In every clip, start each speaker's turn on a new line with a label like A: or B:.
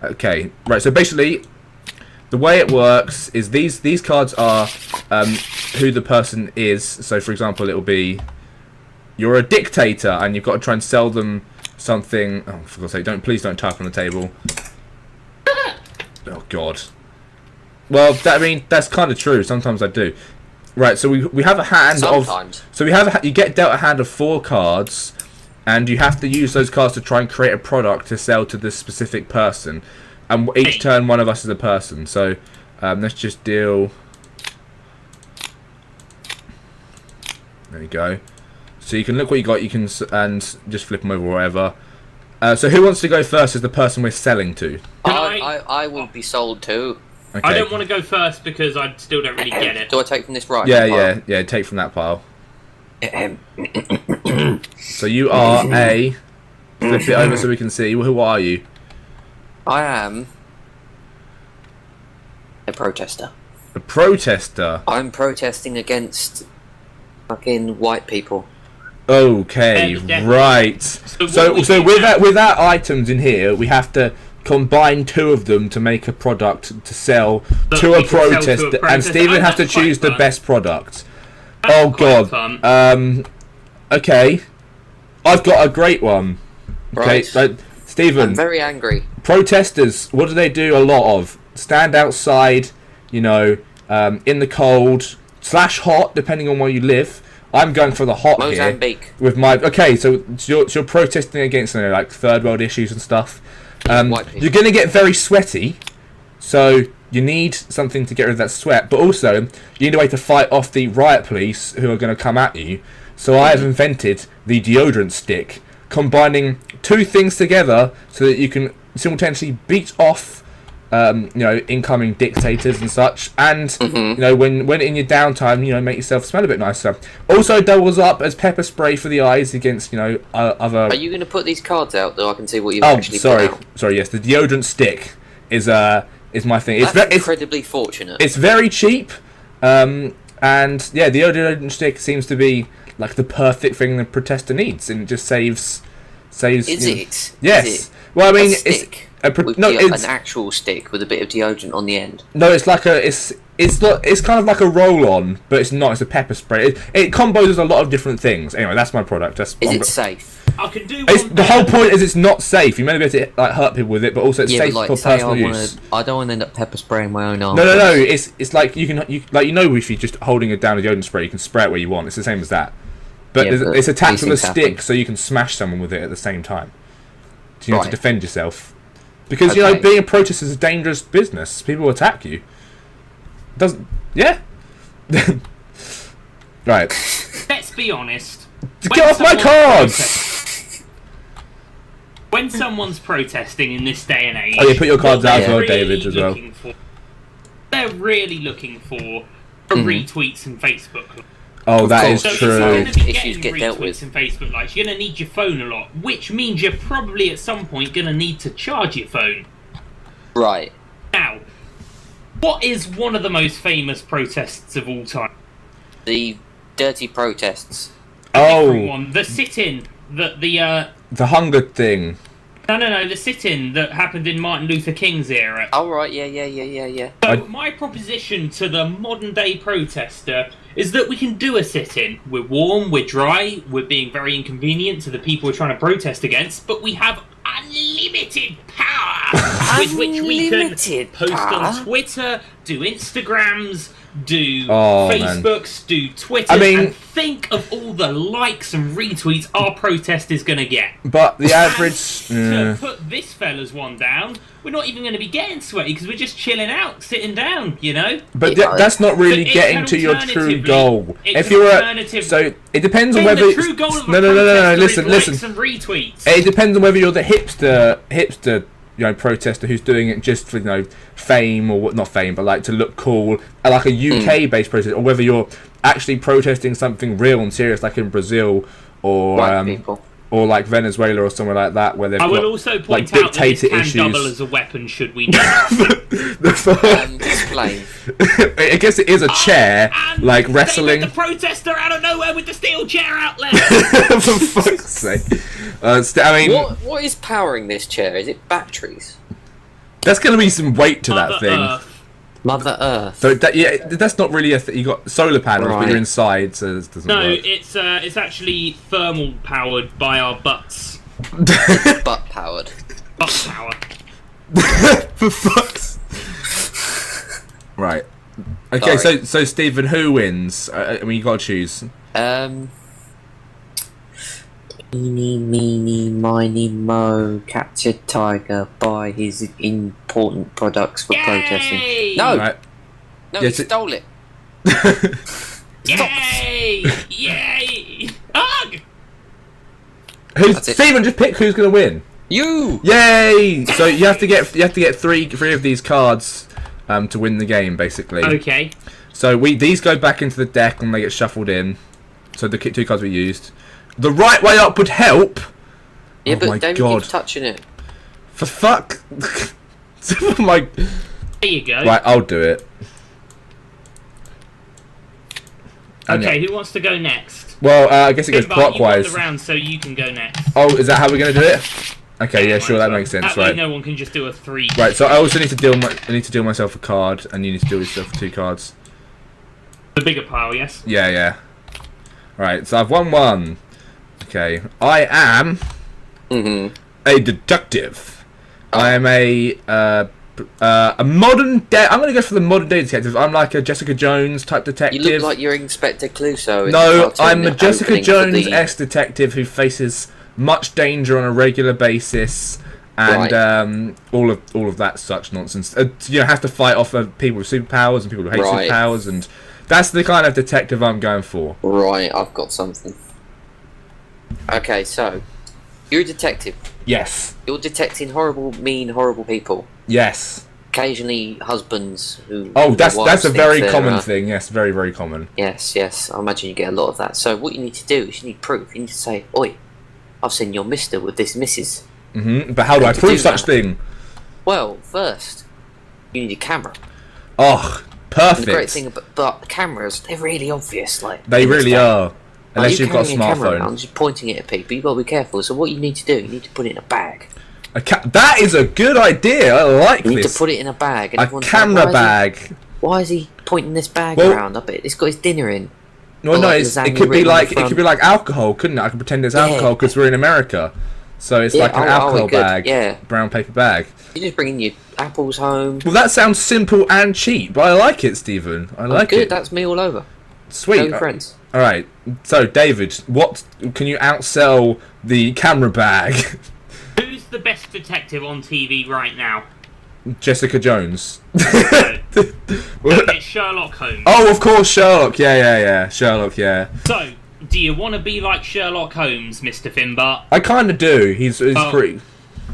A: Okay, right. So basically, the way it works is these cards are who the person is. So for example, it'll be you're a dictator, and you've got to try and sell them something. Oh, for God's sake! Please don't type on the table. Oh God. Well, that's kind of true. Sometimes I do. Right. So we have a hand
B: Sometimes.
A: of. So we have you get dealt a hand of 4 cards, and you have to use those cards to try and create a product to sell to this specific person. And each turn, one of us is a person. So let's just deal. There you go. So you can look what you got. You can and just flip them over or whatever. So who wants to go first as the person we're selling to?
B: I will be sold to.
A: Okay.
C: I don't want to go first because I still don't really get it.
B: Do I take from this right?
A: Yeah. Take from that pile. So you are a. Flip it over so we can see. Who are you?
B: I am a protester.
A: A protester.
B: I'm protesting against fucking white people.
A: Okay, right. So with our items in here, we have to combine 2 of them to make a product to sell to a protester, and Stephen has to choose the best product. Oh God. Okay, I've got a great one. Okay,
B: Right.
A: Stephen.
B: I'm very angry.
A: Protesters, what do they do a lot of? Stand outside, in the cold / hot, depending on where you live. I'm going for the hot
B: Mozambique.
A: here. With my so you're protesting against like third world issues and stuff. You're going to get very sweaty, so you need something to get rid of that sweat. But also, you need a way to fight off the riot police who are going to come at you. So I have invented the deodorant stick, combining 2 things together so that you can simultaneously beat off incoming dictators and such, and when in your downtime, make yourself smell a bit nicer. Also doubles up as pepper spray for the eyes against other.
B: Are you going to put these cards out so I can see what you've actually put out?
A: Sorry. Yes, the deodorant stick is my thing.
B: That's incredibly fortunate.
A: It's very cheap, and yeah, the deodorant stick seems to be like the perfect thing the protester needs, and it just saves.
B: Is it?
A: Yes.
B: Is it?
A: Well, I mean,
B: it's an actual stick with a bit of deodorant on the end.
A: No, it's like it's kind of like a roll-on, but it's not. It's a pepper spray. It combos with a lot of different things. Anyway, that's my product.
B: Is it safe?
C: I can do
A: the whole point is it's not safe. You may be able to hurt people with it, but also it's safe for personal use.
B: I don't want to end up pepper spraying my own arm.
A: No. It's like if you're just holding it down a deodorant spray, you can spray it where you want. It's the same as that, but it's attached with a stick, so you can smash someone with it at the same time. So you have to defend yourself. Because being a protester is a dangerous business. People will attack you. Right.
C: Let's be honest.
A: Get off my cards!
C: When someone's protesting in this day and age,
A: put your cards out as well, David, as well.
C: They're really looking for retweets and Facebook.
A: Oh, that is
C: true.
A: So
C: if you're going to be getting retweets and Facebook likes, you're going to need your phone a lot, which means you're probably at some point going to need to charge your phone.
B: Right.
C: Now, what is one of the most famous protests of all time?
B: The dirty protests.
C: Everyone, the sit-in,
A: the hunger thing.
C: No, the sit-in that happened in Martin Luther King's era.
B: Oh, right, yeah.
C: So my proposition to the modern-day protester is that we can do a sit-in. We're warm, we're dry, we're being very inconvenient to the people we're trying to protest against, but we have unlimited power with which we can post on Twitter, do Instagrams, do Facebooks, do Twitter, and think of all the likes and retweets our protest is going to get.
A: But the average...
C: To put this fella's one down, we're not even going to be getting sweaty because we're just chilling out, sitting down,
A: But that's not really getting to your true goal. If you're so it depends on whether...
C: The true goal of
A: no, listen.
C: Likes and retweets.
A: It depends on whether you're the hipster protester who's doing it just for fame or not fame, but like to look cool, like a UK-based protest, or whether you're actually protesting something real and serious, like in Brazil or like Venezuela or somewhere like that, where they've got
C: also point
A: like
C: out that this can
A: issues.
C: Double as a weapon should we need.
B: Explain.
A: I guess it is a chair, like wrestling.
C: The protester out of nowhere with the steel chair out there.
A: For fuck's sake! What
B: is powering this chair? Is it batteries?
A: That's going to be some weight to that thing.
B: Mother Earth.
A: So that's not really a thing. You got solar panels, but you're inside, so it doesn't work.
C: It's actually thermal powered by our butts.
B: Butt powered.
C: Butt power.
A: For fuck's. Right. Okay, so Stephen, who wins? I mean, you got to choose.
B: Eeny, meeny, miny, mo, captured tiger, buy his important products for protesting. No!
A: Right.
B: No, he stole it.
C: Yay! Yay! Ugh!
A: Stephen, just pick who's going to win.
B: You!
A: Yay! So you have to get three of these cards to win the game, basically.
C: Okay.
A: So these go back into the deck and they get shuffled in. So the 2 cards we used. The right way up would help.
B: Yeah,
A: oh
B: but
A: my
B: David
A: God.
B: keeps touching it.
A: For fuck. My.
C: There you go.
A: Right, I'll do it.
C: Okay, who wants to go next?
A: Well, I guess it goes
C: Finbar,
A: clockwise.
C: you won the round, so you can go next.
A: Oh, is that how we're going to do it? Okay, yeah, sure, that makes sense,
C: That way
A: right?
C: no one can just do a 3.
A: Right, so I also need to deal myself a card, and you need to deal yourself 2 cards.
C: The bigger pile, yes?
A: Yeah. Right, so I've won 1. Okay, I am a detective. I am a modern day. I'm going to go for the modern day detective. I'm like a Jessica Jones type detective.
B: You look like you're Inspector Clooney.
A: No, I'm a Jessica Jones-esque detective who faces much danger on a regular basis, and all of that such nonsense. You have to fight off people with superpowers and people who hate superpowers, and that's the kind of detective I'm going for.
B: Right, I've got something. Okay, so you're a detective.
A: Yes.
B: You're detecting horrible people.
A: Yes.
B: Occasionally, husbands who.
A: Oh, that's a very common thing. Yes, very, very common.
B: Yes. I imagine you get a lot of that. So what you need to do is you need proof. You need to say, "Oi, I've seen your mister with this missus."
A: But how do I prove such thing?
B: Well, first, you need a camera.
A: Oh, perfect.
B: And the great thing about cameras, they're really obvious. Like
A: they really are. Unless you've got a smartphone.
B: I'm just pointing it at people. You've got to be careful. So what you need to do, you need to put it in a bag.
A: That is a good idea. I like this.
B: You need to put it in a bag. And
A: a camera bag.
B: Why is he pointing this bag around? I bet it's got his dinner in.
A: No, it could be like alcohol, couldn't it? I could pretend it's alcohol because we're in America. So it's like an alcohol bag, brown paper bag.
B: You just bring in your apples home.
A: Well, that sounds simple and cheap, but I like it, Stephen. I like it.
B: That's me all over.
A: Sweet.
B: Friends.
A: All right. So, David, what can you outsell the camera bag?
C: Who's the best detective on TV right now?
A: Jessica Jones.
C: It's Sherlock Holmes.
A: Oh, of course, Sherlock. Yeah. Sherlock, yeah.
C: So, do you want to be like Sherlock Holmes, Mr. Finbar?
A: I kind of do. He's pretty.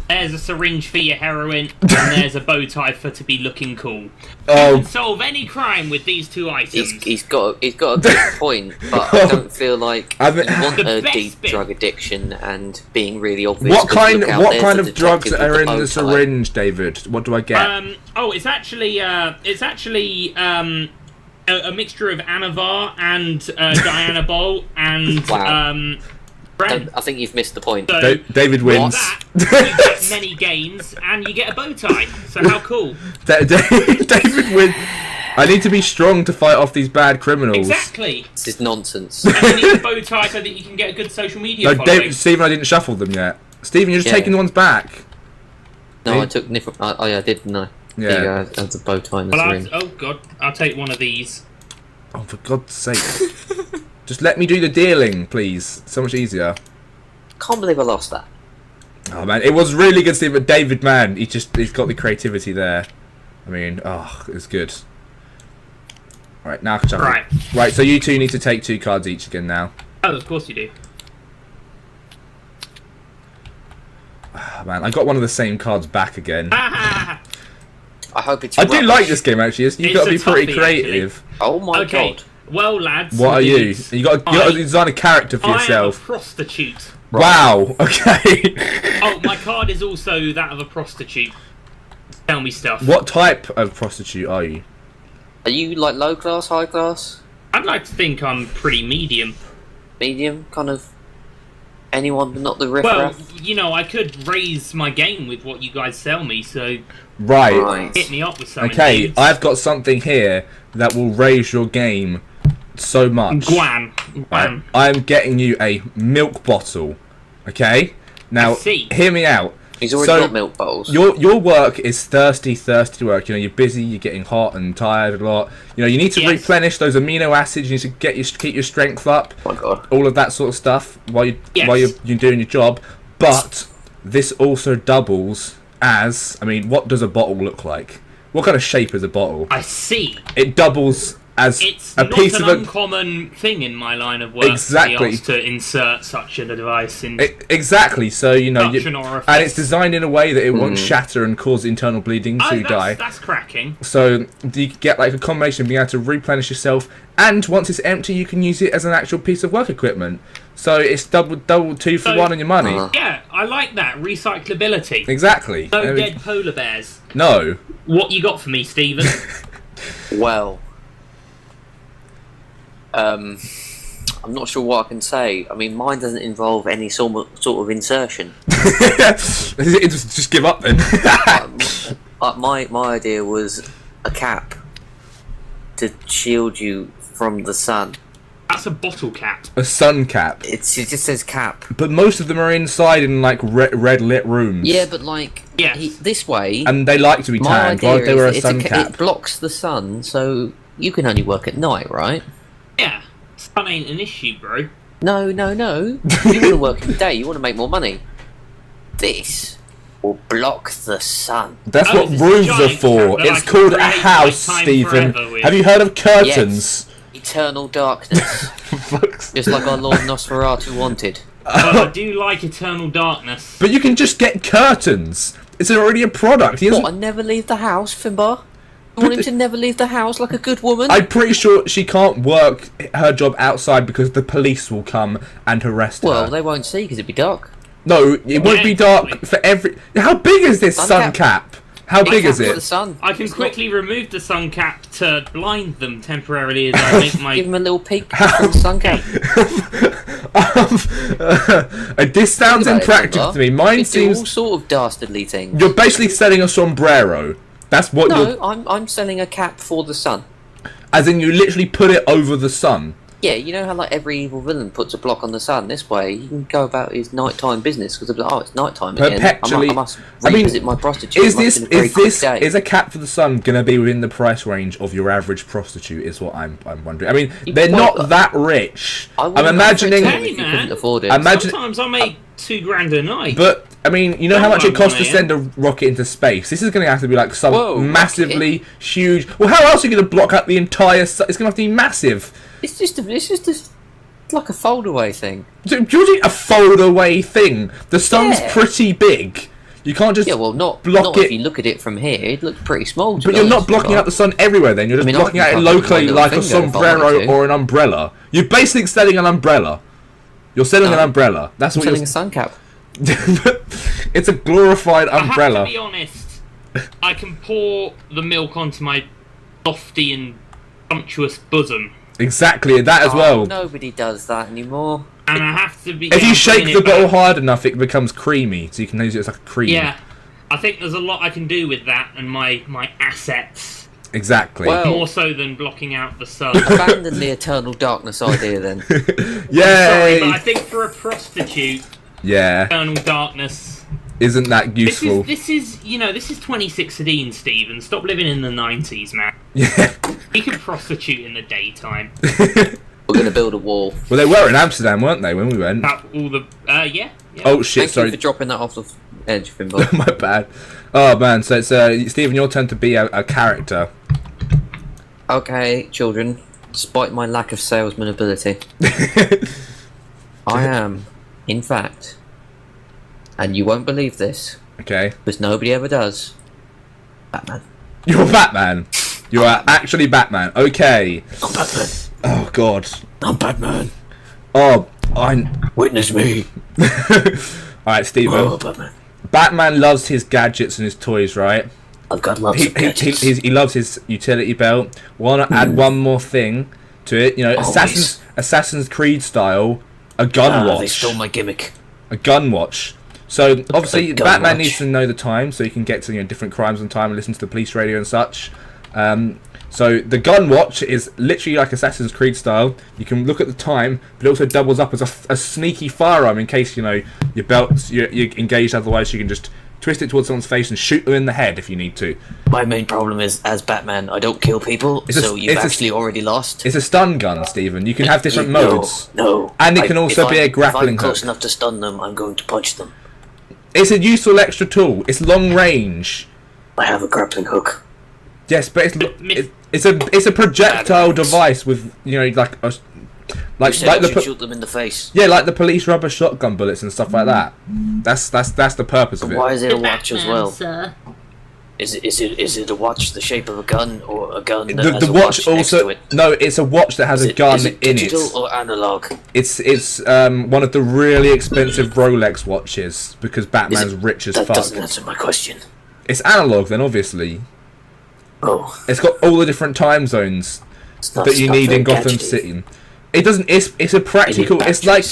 C: There's a syringe for your heroin, and there's a bow tie for to be looking cool. You can solve any crime with these 2 items.
B: He's got a good point, but I don't feel like you want a deep drug addiction and being really obvious.
A: What kind of drugs are in the syringe, David? What do I get?
C: It's actually a mixture of Anavar and Dianabol and
B: wow. I think you've missed the point.
C: So,
A: David wins.
C: You get many games and you get a bow tie. So how cool!
A: David wins. I need to be strong to fight off these bad criminals.
C: Exactly.
B: This is nonsense.
C: And you need a bow tie so that you can get a good social media following.
A: Stephen, I didn't shuffle them yet. Stephen, you're just taking the ones back.
B: No, I took different. I did, didn't I?
A: Yeah.
B: There you go. That's a bow tie in the syringe.
C: Oh god, I'll take one of these.
A: Oh, for God's sake! Just let me do the dealing, please. So much easier.
B: Can't believe I lost that.
A: Oh man, it was really good, Steve. But David, man, he's got the creativity there. I mean, it's good. All right, now I can shuffle. Right. So you two need to take 2 cards each again now.
C: Oh, of course you do.
A: Oh, man, I got one of the same cards back again.
B: I hope it's.
A: I do like this game actually. You've got to be pretty creative.
B: Actually. Oh my god.
C: Well, lads.
A: What are you? You got to design a character for yourself.
C: I am a prostitute.
A: Right. Wow. Okay.
C: Oh, my card is also that of a prostitute. Tell me stuff.
A: What type of prostitute are you?
B: Are you like low class, high class?
C: I'd like to think I'm pretty medium.
B: Medium, kind of anyone but not the
C: Well,
B: riffraff?
C: I could raise my game with what you guys sell me, so
A: Right.
C: hit me up with something.
A: Okay,
C: dudes.
A: I've got something here that will raise your game so much.
C: Guan.
A: I'm getting you a milk bottle. Okay? Now,
C: I see.
A: hear me out.
B: He's already got milk bottles.
A: Your work is thirsty work. You're busy. You're getting hot and tired a lot. You need to replenish those amino acids. You need to keep your strength up.
B: Oh my god!
A: All of that sort of stuff while you're doing your job. But this also doubles as. What does a bottle look like? What kind of shape is a bottle?
C: I see.
A: It doubles as
C: It's
A: a
C: not
A: piece
C: an
A: of
C: uncommon thing in my line of work
A: Exactly.
C: to be asked to insert such a device in
A: exactly. So
C: production orifice.
A: and it's designed in a way that it won't shatter and cause internal bleeding to die.
C: That's cracking.
A: So you get like a combination of being able to replenish yourself, and once it's empty, you can use it as an actual piece of work equipment. So it's double 2 for 1 on your money.
C: Yeah, I like that recyclability.
A: Exactly.
C: No dead polar bears.
A: No.
C: What you got for me, Stephen?
B: Well, I'm not sure what I can say. Mine doesn't involve any sort of insertion.
A: Just give up then.
B: My idea was a cap to shield you from the sun.
C: That's a bottle cap.
A: A sun cap.
B: It just says cap.
A: But most of them are inside in like red lit rooms.
B: Yeah, but this way.
A: And they like to be
B: my
A: tanned.
B: idea
A: Why would they wear a
B: is
A: sun cap?
B: it blocks the sun, so you can only work at night, right?
C: Yeah, sun ain't an issue, bro.
B: No. You want to work in the day. You want to make more money. This will block the sun.
A: That's
C: Oh,
A: what
C: it's a
A: rooms are
C: giant
A: for.
C: cap that I
A: It's
C: can
A: called a
C: create
A: house,
C: my time
A: Stephen.
C: forever with.
A: Have you heard of curtains?
B: Eternal darkness. Just like our Lord Nosferatu wanted.
C: Well, I do like eternal darkness.
A: But you can just get curtains. It's already a product. He
B: What,
A: doesn't-
B: and never leave the house, Finbar? You want him to never leave the house like a good woman?
A: I'm pretty sure she can't work her job outside because the police will come and arrest
B: Well,
A: her.
B: they won't see because it'd be dark.
A: No, it won't be dark for every... How big is this sun
B: Sun
A: cap? How big is
B: The
A: it?
B: sun.
C: I can
B: It's
C: quickly remove the sun cap to blind them temporarily as I make my...
B: Give him a little peek from the sun cap.
A: This sounds
B: Think about it,
A: impractical
B: Finbar.
A: to me. Mine
B: You can do all
A: seems...
B: sort of dastardly things.
A: You're basically selling a sombrero. That's what you're...
B: No, I'm selling a cap for the sun.
A: As in, you literally put it over the sun.
B: Yeah, you know how like every evil villain puts a block on the sun. This way, he can go about his nighttime business because it's nighttime again.
A: Perpetually.
B: I must revisit my prostitute.
A: Is
B: It must
A: this
B: have been a very quick day.
A: is a cap for the sun gonna be within the price range of your average prostitute? Is what I'm wondering. They're not that rich.
B: I
A: I'm
B: wouldn't
A: imagining.
B: go for it
C: Hey,
B: if you
C: man.
B: couldn't afford it.
C: Sometimes I make $2,000 a night.
A: But you know how much it costs to
C: man.
A: send a rocket into space. This is going to have to be like some
B: Whoa,
A: massively huge. Well, how else are you going to block out the entire? It's going to have to be massive.
B: It's just like a foldaway thing.
A: Do you think a fold away thing? The sun's
B: Yeah.
A: pretty big. You can't just
B: Yeah, well, not
A: block
B: if
A: it.
B: you look at it from here. It looks pretty small.
A: But you're not blocking out the sun everywhere. Then you're just
B: I
A: blocking
B: can
A: out it
B: cover my
A: locally,
B: little
A: like a
B: finger if I
A: sombrero
B: wanted to.
A: or an umbrella. You're basically selling an umbrella. You're selling an umbrella. That's
B: I'm
A: what
B: selling
A: you're.
B: a sun cap.
A: It's a glorified
C: I have
A: umbrella.
C: to be honest. I can pour the milk onto my lofty and sumptuous bosom,
A: Exactly that as
B: Oh,
A: well.
B: Nobody does that anymore.
C: and I have to be.
A: If you
C: I'm
A: shake
C: bringing
A: the
C: it
A: bottle
C: back.
A: hard enough, it becomes creamy, so you can use it as like a cream.
C: Yeah, I think there's a lot I can do with that and my assets.
A: Exactly.
B: Well-
C: More so than blocking out the sun.
B: Abandon the eternal darkness idea then.
A: Yay!
C: Sorry, but I think for a prostitute,
A: Yeah.
C: eternal darkness.
A: Isn't that useful?
C: This is 2016, Stephen. Stop living in the 90s, man.
A: Yeah.
C: You can prostitute in the daytime.
B: We're going to build a wall.
A: Well, they were in Amsterdam, weren't they, when we went?
C: About all the yeah.
A: Oh shit!
B: Thank
A: Sorry,
B: you for dropping that off the edge, Finbar.
A: my bad. Oh man, so it's Stephen, your turn to be a character.
B: Okay, children. Despite my lack of salesman ability, I am, in fact, and you won't believe this,
A: Okay.
B: because nobody ever does, Batman.
A: You're Batman. You are actually Batman. Okay.
B: I'm Batman.
A: Oh god.
B: I'm Batman.
A: Oh, I.
B: Witness me.
A: All right, Stephen.
B: Oh, Batman.
A: Batman loves his gadgets and his toys, right?
B: I've got lots of gadgets.
A: He loves his utility belt. Wanna add one more thing to it? You know,
B: Always.
A: Assassin's Creed style, a gun
B: They
A: watch.
B: stole my gimmick.
A: A gun watch. So obviously,
B: gun
A: Batman
B: watch.
A: needs to know the time, so he can get to different crimes on time and listen to the police radio and such. So the gun watch is literally like Assassin's Creed style. You can look at the time, but it also doubles up as a sneaky firearm in case your belt's you're engaged. Otherwise, you can just twist it towards someone's face and shoot them in the head if you need to.
B: My main problem is, as Batman, I don't kill people, you've actually already lost.
A: It's a stun gun, Stephen. You can have different modes.
B: No.
A: And it can also be a grappling
B: If I'm close
A: hook.
B: enough to stun them, I'm going to punch them.
A: It's a useful extra tool. It's long range.
B: I have a grappling hook.
A: Yes, but it's a projectile device with like a
B: You said I should shoot them in the face.
A: yeah, like the police rubber shotgun bullets and stuff like that. That's the purpose of it.
B: Why is it a watch as well?
C: Sir.
B: Is it a watch the shape of a gun, or a gun that has
A: The
B: a
A: watch
B: next to
A: also
B: it?
A: no, it's a watch that has a gun
B: Is it
A: in
B: digital
A: it.
B: or analog?
A: It's one of the really expensive Rolex watches because Batman's rich as
B: That
A: fuck.
B: doesn't answer my question.
A: It's analog then, obviously.
B: Oh,
A: It's got all the different time zones
B: it's not,
A: that you
B: it's not
A: need
B: very
A: in Gotham
B: gadgety.
A: City. It doesn't. It's a practical. It's like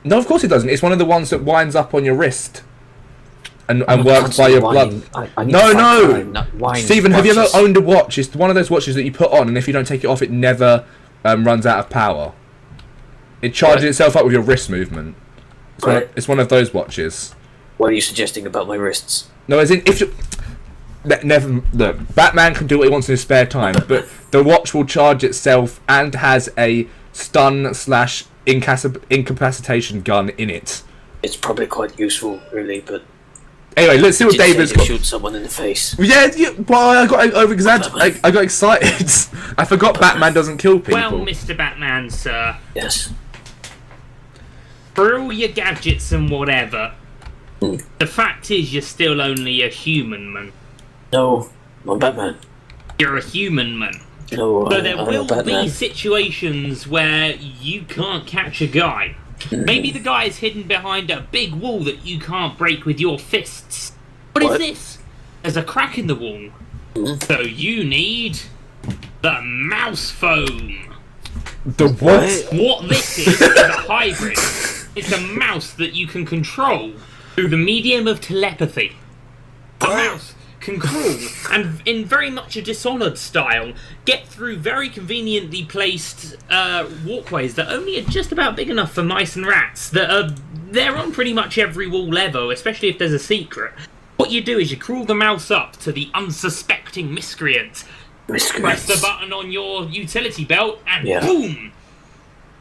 A: no, of course it doesn't. It's one of the ones that winds up on your wrist and works by your blood.
B: I need
A: No,
B: to find
A: no.
B: time, not wine
A: Stephen, have you ever
B: watches.
A: owned a watch? It's one of those watches that you put on, and if you don't take it off, it never runs out of power. It charges
B: Right.
A: itself up with your wrist movement.
B: Right.
A: It's one of those watches.
B: What are you suggesting about my wrists?
A: No, as in if you. Never look. Batman can do what he wants in his spare time, but the watch will charge itself and has a stun/incapacitation gun in it.
B: It's probably quite useful, really, but
A: Anyway, let's see what
B: did say
A: David's
B: to
A: got.
B: shoot someone in the face.
A: Yeah, well, I got excited. I forgot Batman doesn't kill people.
C: Well, Mr. Batman, sir,
B: Yes.
C: for all your gadgets and whatever,
B: Hmm.
C: the fact is you're still only a human, man.
B: No, I'm Batman.
C: You're a human, man.
B: No,
C: So there
B: I'm
C: will
B: Batman.
C: be situations where you can't catch a guy. Maybe the guy is hidden behind a big wall that you can't break with your fists. What is this? There's a crack in the wall. So you need the mouse phone.
A: The what?
C: What this is a hybrid. It's a mouse that you can control through the medium of telepathy. The mouse can crawl and, in very much a Dishonored style, get through very conveniently placed walkways that only are just about big enough for mice and rats. They're on pretty much every wall ever, especially if there's a secret. What you do is you crawl the mouse up to the unsuspecting miscreant, press the button on your utility belt, and boom!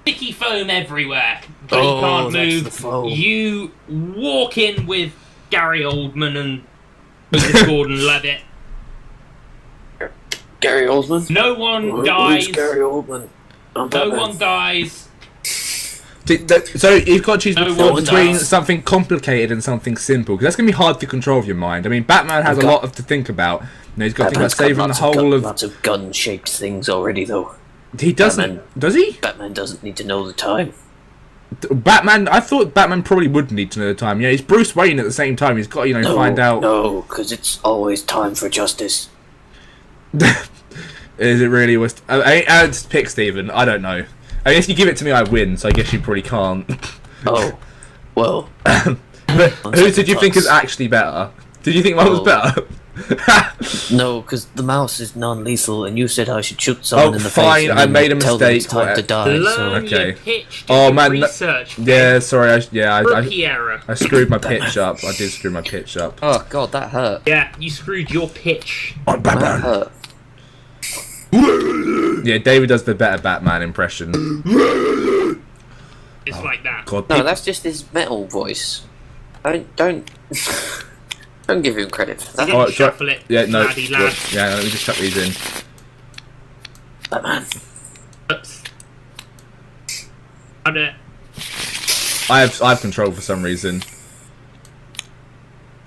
C: Sticky foam everywhere, but he can't
B: that's
C: move.
B: the foam.
C: You walk in with Gary Oldman and Joseph Gordon-Levitt.
B: Gary Oldman?
C: No one
B: Who's
C: dies.
B: Gary Oldman? I'm
C: No
B: Batman.
C: one dies.
A: So you've got to choose
C: No one
A: between
C: does.
A: something complicated and something simple, because that's going to be hard to control of your mind. I mean, Batman has a lot to think about. He's got to think about
B: Batman's got
A: saving the
B: lots
A: whole of.
B: lots of gun-shaped things already, though.
A: He doesn't,
B: Batman.
A: does he?
B: Batman doesn't need to know the time.
A: Batman. I thought Batman probably would need to know the time. Yeah, he's Bruce Wayne at the same time. He's got to find out.
B: No, because it's always time for justice.
A: Is it really was? I'd pick Stephen. I don't know. I mean, if you give it to me, I win. So I guess you probably can't.
B: Oh, well.
A: But who did you think is actually better? Did you think mine was better?
B: No, because the mouse is non-lethal, and you said I should shoot someone in the
A: fine,
B: face. and
A: I
B: then
A: made a
B: tell them it's
A: mistake.
B: time to die.
C: Learn
B: So
A: Okay.
C: your pitch. Do
A: Oh,
C: your
A: man,
C: research.
A: Yeah, sorry.
C: Rookie error.
A: I screwed my pitch up. I did screw my pitch up.
B: oh god, that hurt.
C: Yeah, you screwed your pitch.
A: I'm
B: That
A: Batman.
B: hurt.
A: Yeah, David does the better Batman impression.
C: It's like that.
A: God,
B: No, that's just his metal voice. Don't don't give him credit for that.
C: Didn't
A: Oh, sorry.
C: shuffle it.
A: Yeah, no.
C: laddie lad.
A: Yeah, let me just chuck these in.
B: Batman.
C: Oops. I'd,
A: I have control for some reason.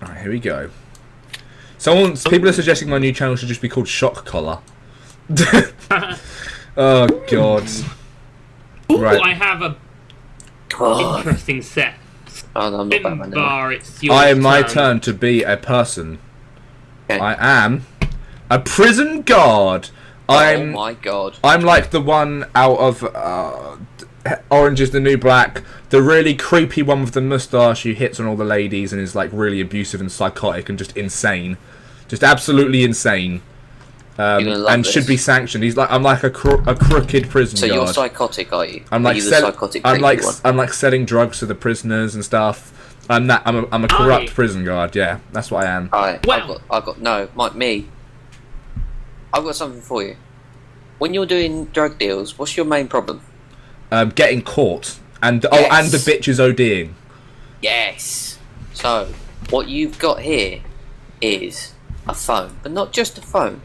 A: Alright, here we go. People are suggesting my new channel should just be called Shock Collar. Oh god.
C: Ooh,
A: Right.
C: I have a
B: Oh,
C: interesting set.
B: oh no, I'm not Batman. Never mind.
C: Bar, it's your
A: I am my turn to be a person.
B: Okay.
A: I am a prison guard.
B: Oh my god.
A: I'm like the one out of Orange is the New Black. The really creepy one with the moustache who hits on all the ladies and is like really abusive and psychotic and just insane, just absolutely insane. And should be sanctioned. I'm like a crooked prison
B: So
A: guard.
B: you're psychotic, are you?
A: I'm like I'm like selling drugs to the prisoners and stuff. I'm a corrupt prison guard. Yeah, that's what I am.
B: Alright,
C: Well.
B: I've got no, me. I've got something for you. When you're doing drug deals, what's your main problem?
A: Getting caught and
B: Yes.
A: and the bitches ODing.
B: Yes. So what you've got here is a phone, but not just a phone.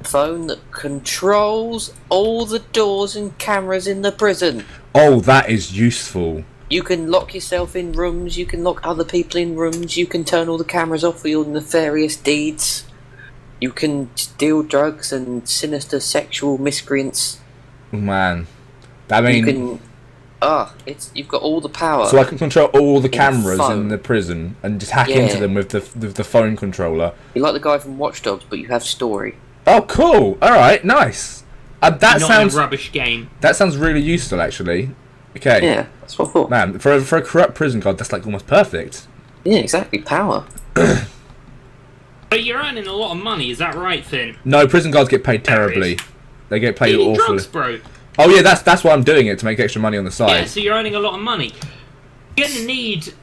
B: A phone that controls all the doors and cameras in the prison.
A: Oh, that is useful.
B: You can lock yourself in rooms. You can lock other people in rooms. You can turn all the cameras off for your nefarious deeds. You can deal drugs and sinister sexual miscreants.
A: Man, I mean,
B: You can. You've got all the power.
A: so I can control all the cameras
B: phone.
A: in the prison and just hack
B: Yeah.
A: into them with the phone controller.
B: You're like the guy from Watch Dogs, but you have story.
A: Oh, cool! All right, nice. That
C: Not
A: sounds
C: a rubbish game.
A: that sounds really useful, actually. Okay,
B: Yeah, that's what I thought.
A: man, for a corrupt prison guard, that's like almost perfect.
B: Yeah, exactly. Power.
C: But you're earning a lot of money, is that right, Finn?
A: No, prison guards get paid terribly. They get paid
C: Eating
A: awfully.
C: drugs, bro.
A: Oh yeah, that's why I'm doing it, to make extra money on the side.
C: Yeah, so you're earning a lot of money. You're going to need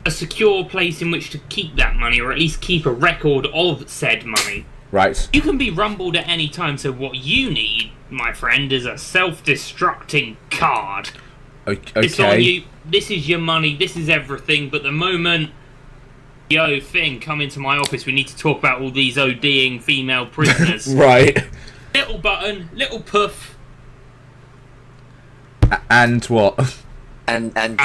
C: a secure place in which to keep that money, or at least keep a record of said money.
A: Right.
C: You can be rumbled at any time, so what you need, my friend, is a self-destructing card. It's on
A: Okay.
C: you. This is your money. This is everything. But the moment, yo, Finn, come into my office. We need to talk about all these ODing female prisoners.
A: Right.
C: Little button, little puff.
A: And what?
B: And
C: And-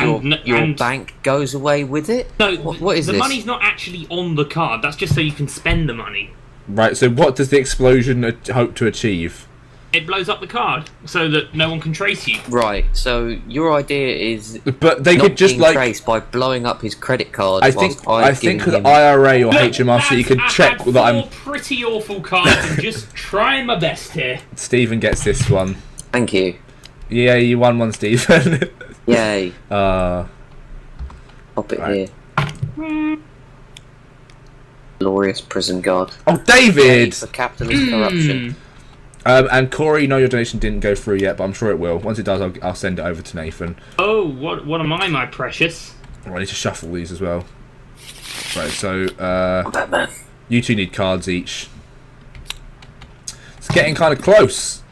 B: your
C: and-
B: bank goes away with it?
C: No,
B: What is
C: the
B: this?
C: money's not actually on the card. That's just so you can spend the money.
A: Right. So what does the explosion hope to achieve?
C: It blows up the card so that no one can trace you.
B: Right, so your idea is
A: But they
B: not
A: could just
B: being
A: like.
B: traced by blowing up his credit card.
A: I think
B: whilst
A: with
B: giving him-
A: IRA or
C: Look,
A: HMRC, you
C: lads,
A: could
C: I've
A: check
C: had
A: that I'm.
C: 4 pretty awful cards and just trying my best here.
A: Stephen gets this one.
B: Thank you.
A: Yeah, you won one, Stephen.
B: Yay.
A: uh,
B: Pop it
A: Right.
B: here. Glorious prison guard.
A: oh, David.
B: For capitalist corruption.
A: And Corey, no, your donation didn't go through yet, but I'm sure it will. Once it does, I'll send it over to Nathan.
C: Oh, what am I, my precious?
A: Right, I need to shuffle these as well. Right, so
B: Batman.
A: you two need cards each. It's getting kind of close.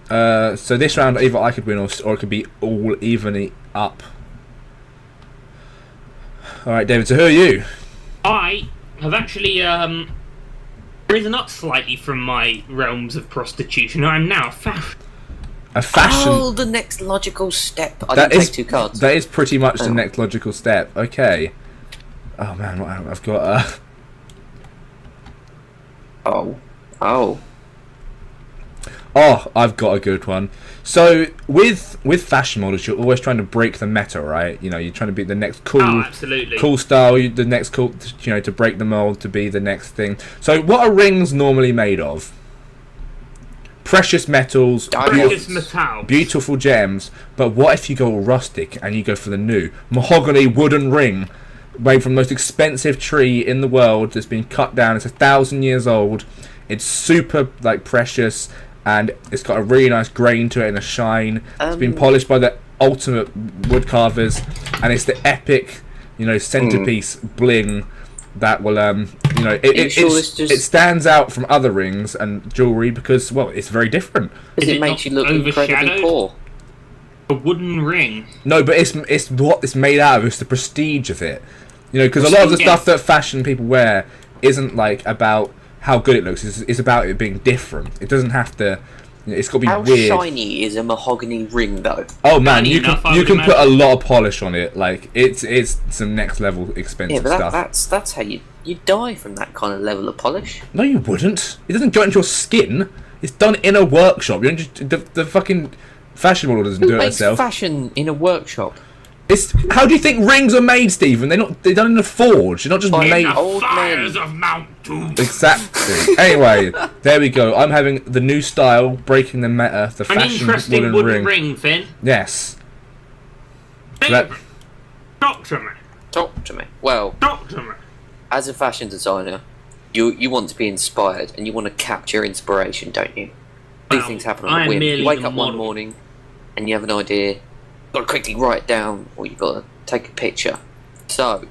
A: So this round, either I could win or it could be all evenly up. All right, David. So who are you?
C: I have actually risen up slightly from my realms of prostitution. I'm now a fashion.
A: A fashion.
B: Oh, the next logical step. I
A: That
B: didn't
A: is
B: take 2 cards.
A: That is pretty much the
B: Oh.
A: next logical step. Okay. Oh man, what I've got.
B: Oh.
A: Oh, I've got a good one. So with fashion models, you're always trying to break the meta, right? You know, you're trying to be the next cool,
C: Oh, absolutely.
A: cool style, the next cool, you know, to break the mold, to be the next thing. So what are rings normally made of? Precious metals,
C: Precious metal.
A: beautiful gems. But what if you go all rustic and you go for the new mahogany wooden ring made from the most expensive tree in the world that's been cut down? It's 1,000 years old. It's super like precious, and it's got a really nice grain to it and a shine. It's been polished by the ultimate wood carvers, and it's the epic, you know, centerpiece bling that will you know, it stands out from other rings and jewelry because, well, it's very different.
B: Because
C: Is
B: it
C: it
B: makes
C: not
B: you look incredibly
C: overshadowed?
B: poor.
C: A wooden ring.
A: No, but it's what it's made out of. It's the prestige of it. You know, because a lot of the
C: Yes.
A: stuff that fashion people wear isn't like about how good it looks. It's about it being different. It doesn't have to. You know, it's got to be
B: How
A: weird.
B: shiny is a mahogany ring, though?
A: Oh man,
C: Shiny
A: you
C: enough, I
A: can you
C: would
A: can put a
C: imagine.
A: lot of polish on it. Like it's some next level expensive
B: Yeah, but
A: stuff.
B: that's how you die from that kind of level of polish.
A: No, you wouldn't. It doesn't go into your skin. It's done in a workshop. You don't just the fucking fashion model doesn't
B: Who
A: do it
B: makes
A: herself.
B: fashion in a workshop?
A: How do you think rings are made, Stephen? They're done in a forge. They're not just made.
B: Old
C: Fires
B: men.
C: of Mount Doom.
A: Exactly. Anyway, there we go. I'm having the new style, breaking the meta, the
C: An
A: fashion
C: interesting wooden ring, Finn.
A: Yes.
C: Stephen, talk to me.
B: Talk to me. Well,
C: Talk to me.
B: as a fashion designer, you want to be inspired and you want to capture inspiration, don't you? These
C: Well,
B: things happen
C: I
B: on
C: am
B: the whim.
C: merely
B: You wake
C: the
B: up one
C: model.
B: morning and you have an idea. You've got to quickly write it down, or you've got to take a picture. So,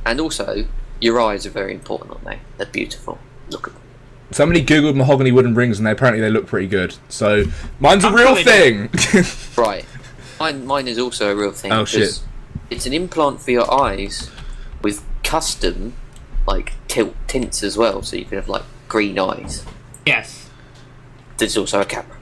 B: and also, your eyes are very important, aren't they? They're beautiful. Look at them.
A: Somebody googled mahogany wooden rings, and apparently they look pretty good. So mine's a real thing.
B: Right. Mine is also a real thing.
A: Oh,
B: because
A: shit.
B: It's an implant for your eyes with custom, like, tints as well, so you can have, like, green eyes.
C: Yes.
B: There's also a camera.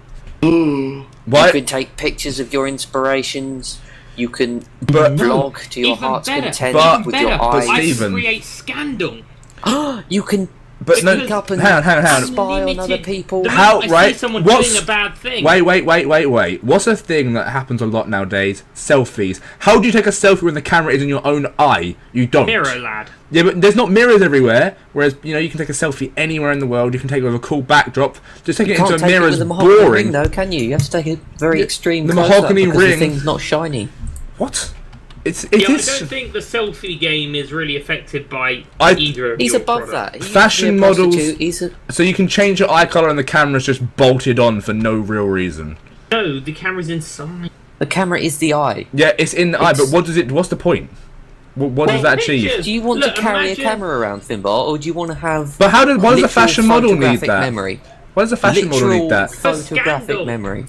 A: What?
B: You can take pictures of your inspirations. You can
A: But-
B: vlog to your
C: Even
B: heart's
C: better.
B: content
A: But-
B: with
C: Better.
B: your
A: but
B: eyes.
C: I
A: Stephen-
C: create scandal.
B: You can
A: But no,
B: pick up and
A: hang on.
B: spy on other
C: Unlimited.
B: people.
C: The
A: How-
C: moment I
A: right,
C: see someone
A: what's-
C: doing a bad thing.
A: Wait. What's a thing that happens a lot nowadays? Selfies. How do you take a selfie when the camera is in your own eye? You don't.
C: Mirror lad.
A: Yeah, but there's not mirrors everywhere. Whereas, you can take a selfie anywhere in the world. You can take it with a cool backdrop. Just take it
B: Can't
A: into a
B: take
A: mirror
B: it
A: is
B: with a mahogany
A: boring.
B: ring, though, can you? You have to take a very
A: Yeah,
B: extreme
A: the
B: close-up
A: mahogany
B: because
A: ring-
B: the thing's not shiny.
A: What? It
C: Yeah, I
A: is
C: don't think the selfie game is really affected by
A: I-
C: either of
B: He's
C: your
B: above
C: products.
B: that. He used to
A: Fashion
B: be a
A: models-
B: prostitute. He's a
A: so you can change your eye color and the camera's just bolted on for no real reason.
C: No, the camera's inside.
B: the camera is the eye.
A: Yeah, it's in the eye, but
B: It's-
A: what's the point? What does that achieve?
C: pictures.
B: Do you want
C: Look,
B: to carry
C: imagine-
B: a camera around, Finbar, or do you want to have?
A: But why does a
B: literal
A: fashion model need
B: photographic
A: that?
B: memory?
A: Why does a fashion model
B: Literal
A: need that?
B: photographic
C: scandal.
B: memory.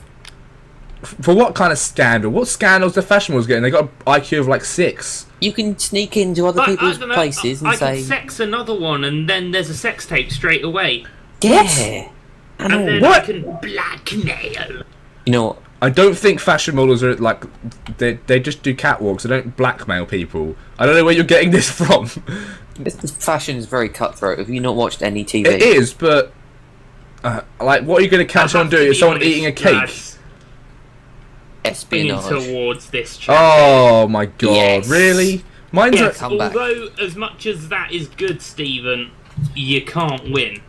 A: For what kind of scandal? What scandals the fashion models getting? They got an IQ of like 6.
B: You can sneak into other
C: But
B: people's
C: I don't know,
B: places and
C: I
B: say,
C: can sex another one, and then there's a sex tape straight away.
B: "Yeah."
C: And then
A: What?
C: I can blackmail.
B: You know what?
A: I don't think fashion models are like they just do catwalks. They don't blackmail people. I don't know where you're getting this from.
B: Fashion is very cutthroat. Have you not watched any TV?
A: It is, but like, what are you going to catch
C: I
A: on
C: have to
A: doing?
C: be
A: Is someone
C: honest,
A: eating a cake?
C: lads, Bringing
B: Espionage.
C: towards this chat.
A: Oh my god!
B: Yes.
A: Really? Mine's
C: Yes,
B: Come back.
C: although as much as that is good, Stephen, you can't win.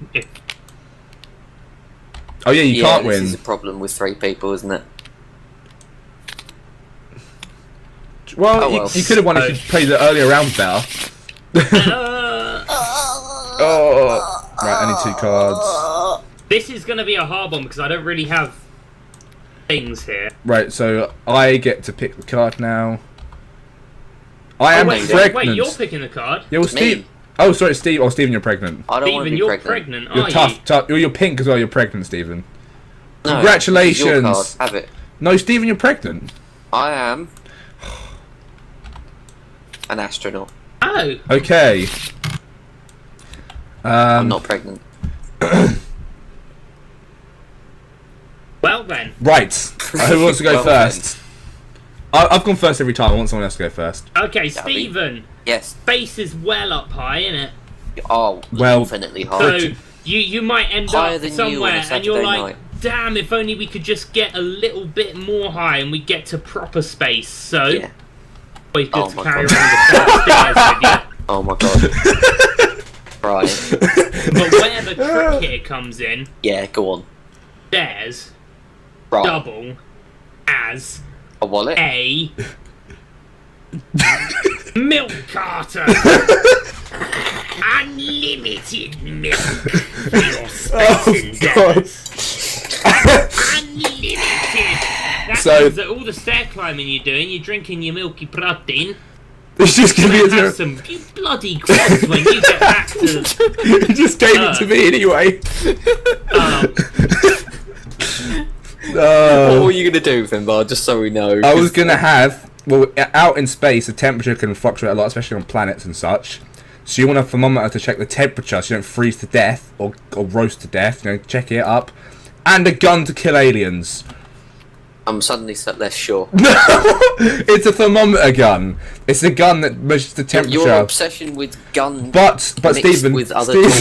A: oh yeah, you can't
B: This
A: win.
B: is a problem with 3 people, isn't it?
A: Well,
B: Oh, well.
A: you could have won if you played the earlier round better. Oh, right. I need 2 cards.
C: This is going to be a hard one because I don't really have things here.
A: Right, so I get to pick the card now. I am
C: wait,
A: pregnant.
C: wait, you're picking the card.
A: Yeah, well,
B: Me.
A: Steve. Oh, sorry, Steve. Oh, Stephen, you're pregnant.
B: I don't want to
C: Stephen,
B: be
C: you're
B: pregnant.
C: pregnant,
A: You're
C: are
A: tough.
C: you?
A: Tough. You're pink as well. You're pregnant, Stephen.
B: No,
A: Congratulations.
B: this is your card. Have it.
A: No, Stephen, you're pregnant.
B: I am an astronaut.
C: Oh,
A: Okay.
B: I'm not pregnant.
C: well then.
A: Right. Who wants to go
B: Well
A: first? I've gone first every time. I want someone else to go first.
C: Okay,
B: Gabby.
C: Stephen.
B: Yes.
C: Space is well up high, isn't it?
B: Oh,
A: Well,
B: infinitely
C: So
B: hard.
C: you might end
B: Higher
C: up
B: than you
C: somewhere,
B: on a
C: and you're
B: Saturday
C: like,
B: night.
C: damn! If only we could just get a little bit more high, and we get to proper space. So
B: Yeah.
C: always good
B: Oh
C: to
B: my
C: carry
B: God.
C: around the stairs with you.
B: Oh my god. Right.
C: But where the trick here comes in,
B: Yeah, go on.
C: there's
B: Right.
C: double as
B: A wallet?
C: a milk carton. Unlimited milk for your space endeavours. Unlimited. That
A: So-
C: means that all the stair climbing you're doing, you're drinking your milky protein.
A: It's just gonna be
C: You'll
A: a
C: have some bloody quads when you get back to.
A: You just gave it to me anyway.
B: What were you going to do, Finbar, just so we know?
A: I was gonna have, well, out in space, the temperature can fluctuate a lot, especially on planets and such. So you want a thermometer to check the temperature, so you don't freeze to death or roast to death. Check it up, and a gun to kill aliens.
B: I'm suddenly less sure.
A: It's a thermometer gun. It's a gun that measures the temperature.
B: Your obsession with gun
A: but
B: mixed
A: Stephen,
B: with other tools.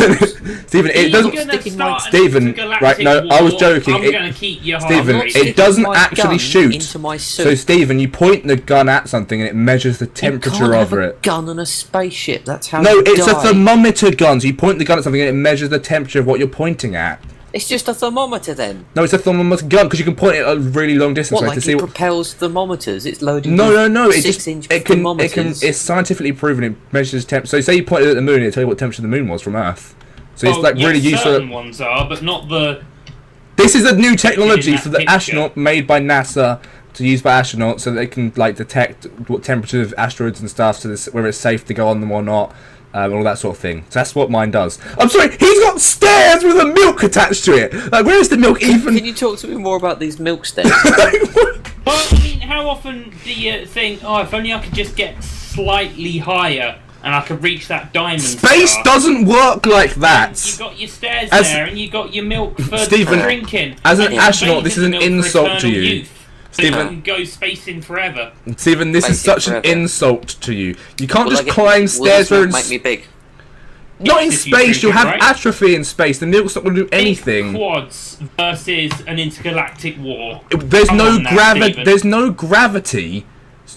A: Stephen, it doesn't. Stephen, right? No, I was joking. Stephen, it doesn't actually shoot.
B: Into my suit.
A: So Stephen, you point the gun at something and it measures the temperature of it.
B: Gun on a spaceship. That's how.
A: No,
B: you
A: it's
B: die.
A: a thermometer gun. So you point the gun at something and it measures the temperature of what you're pointing at.
B: It's just a thermometer then.
A: No, it's a thermometer gun because you can point it at a really long distance.
B: What,
A: like
B: like
A: to see
B: it propels thermometers? It's loaded.
A: No.
B: It just
A: It's scientifically proven. It measures temp. So say you pointed at the moon, it'll tell you what temperature the moon was from Earth. So it's like really useful.
C: Certain ones are, but not the.
A: This is a new technology for the
C: picture.
A: astronaut made by NASA to use by astronauts, so they can like detect what temperature of asteroids and stuff, so whether it's safe to go on them or not. All that sort of thing. So that's what mine does. I'm sorry, he's got stairs with a milk attached to it. Like, where is the milk even?
B: Can you talk to me more about these milk stairs?
C: Well, I mean, how often do you think, oh, if only I could just get slightly higher and I could reach that diamond
A: Space
C: star.
A: doesn't work like that.
C: You got your stairs there, and you got your milk for
A: Stephen,
C: drinking.
A: as an
C: and
A: astronaut, this is an
C: milk for
A: insult to
C: eternal
A: you.
C: youth. So you can go spacing forever.
A: Stephen, this is such an insult to you. You can't just climb stairs
B: will make me big.
A: Not in
C: Yes, if you
A: space, you'll have
C: drink it,
A: atrophy in space. The milk's not going to do anything.
C: Quads versus an intergalactic war.
A: There's
C: Come
A: no
C: on now,
A: gravity.
C: Stephen.
A: There's no gravity.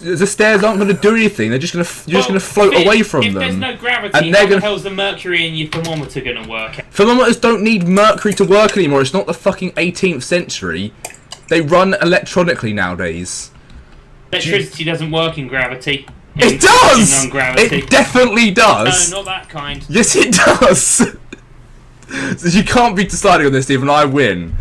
A: The stairs aren't going to do anything. They're just going to float away from
C: if
A: them.
C: If there's no gravity,
A: and
C: how the hell's the mercury in your thermometer going to work?
A: Thermometers don't need mercury to work anymore. It's not the fucking 18th century. They run electronically nowadays.
C: Electricity doesn't work in gravity.
A: It does! It definitely does!
C: No, not that kind.
A: Yes, it does! So you can't be deciding on this, Stephen. I win.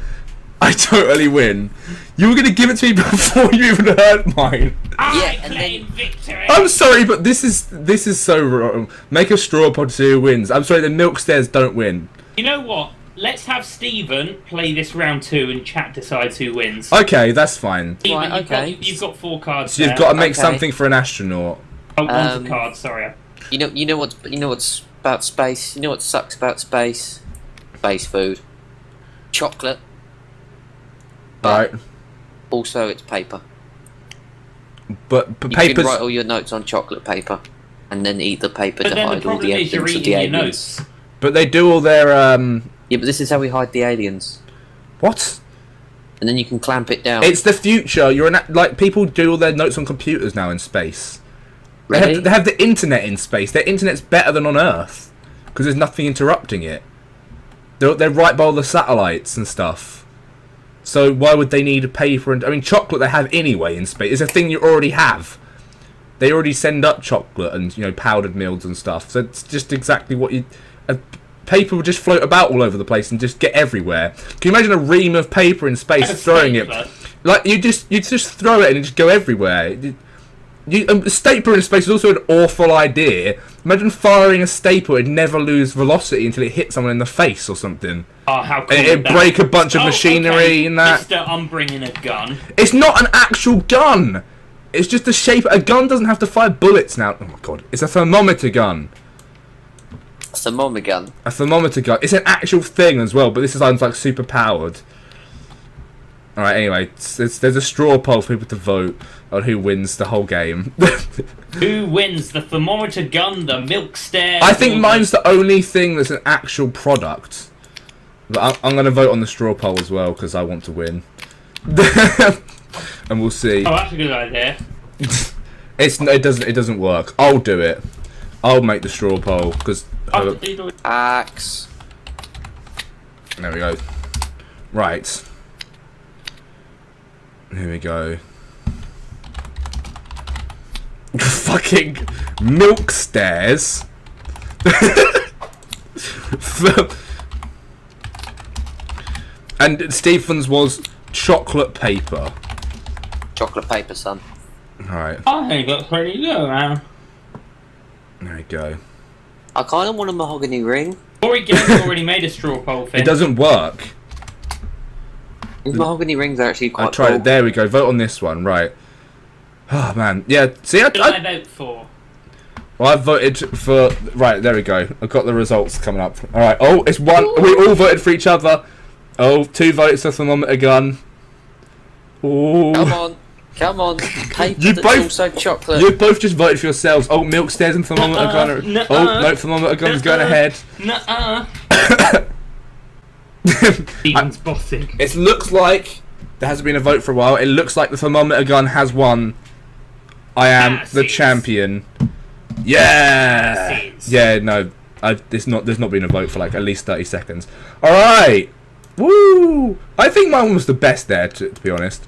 A: I totally win. You were going to give it to me before you even heard mine.
C: I claim victory!
A: I'm sorry, but this is so wrong. Make a straw pod to see who wins. I'm sorry, the milk stairs don't win.
C: You know what? Let's have Stephen play this round 2 and chat decides who wins.
A: Okay, that's fine.
C: Stephen,
B: Right,
C: you've got 4 cards.
A: So you've got to make something for an astronaut.
C: Oh, one's a card, sorry.
B: You know what's about space? You know what sucks about space? Space food. Chocolate.
A: Right.
B: Also it's paper.
A: But
B: You
A: papers.
B: can write all your notes on chocolate paper and then eat the paper
C: But
B: to
C: then the
B: hide all
C: problem
B: the
C: is you're
B: evidence of the
C: reading your
B: aliens.
C: notes.
A: But they do all their
B: Yeah, but this is how we hide the aliens.
A: What?
B: And then you can clamp it down.
A: It's the future. Like people do all their notes on computers now in space.
B: Really?
A: They have the internet in space. Their internet's better than on Earth because there's nothing interrupting it. They're right by all the satellites and stuff. So why would they need a paper? And I mean, chocolate they have anyway in space. It's a thing you already have. They already send up chocolate and powdered milks and stuff. So it's just exactly what you. Paper would just float about all over the place and just get everywhere. Can you imagine a ream of paper in space throwing it? Like you just throw it and it just go everywhere. A stapler in space is also an awful idea. Imagine firing a stapler, it'd never lose velocity until it hit someone in the face or something.
C: Oh, how cool
A: It'd break a bunch of machinery and that.
C: Mister, I'm bringing a gun.
A: It's not an actual gun! It's just the shape. A gun doesn't have to fire bullets now. Oh my god. It's a thermometer gun.
B: Thermometer gun.
A: A thermometer gun. It's an actual thing as well, but this is like super powered. Alright, anyway, there's a straw poll for people to vote on who wins the whole game.
C: Who wins the thermometer gun, the milk stairs?
A: I think mine's the only thing that's an actual product. But I'm going to vote on the straw poll as well, because I want to win. And we'll see.
C: Oh, that's a good idea.
A: It doesn't work. I'll do it. I'll make the straw poll, because...
B: Axe.
A: There we go. Right. Here we go. Fucking milk stairs. And Stephen's was chocolate paper.
B: Chocolate paper, son.
A: Alright.
C: I think that's pretty good, man.
A: There we go.
B: I kind of want a mahogany ring.
C: Corey Games already made a straw poll thing.
A: It doesn't work.
B: These mahogany rings are actually quite
A: I tried
B: cool.
A: it. There we go. Vote on this one. Right. Oh, man. Yeah, see,
C: What did I vote for?
A: Well, I voted for... Right, there we go. I've got the results coming up. Alright. Oh, it's one. We all voted for each other. Oh, 2 votes for thermometer gun. Ooh.
B: Come on. Paper
A: You
B: that's
A: both-
B: also chocolate.
A: You both just voted for yourselves. Oh, milk stairs and thermometer gun.
C: nuh-uh.
A: Oh, no, thermometer gun's going ahead.
C: Nuh-uh. Steven's bossing.
A: It looks like there hasn't been a vote for a while. It looks like the thermometer gun has won. I am the champion. Yeah. Yeah, no. There's not been a vote for like at least 30 seconds. Alright. Woo! I think mine was the best there, to be honest.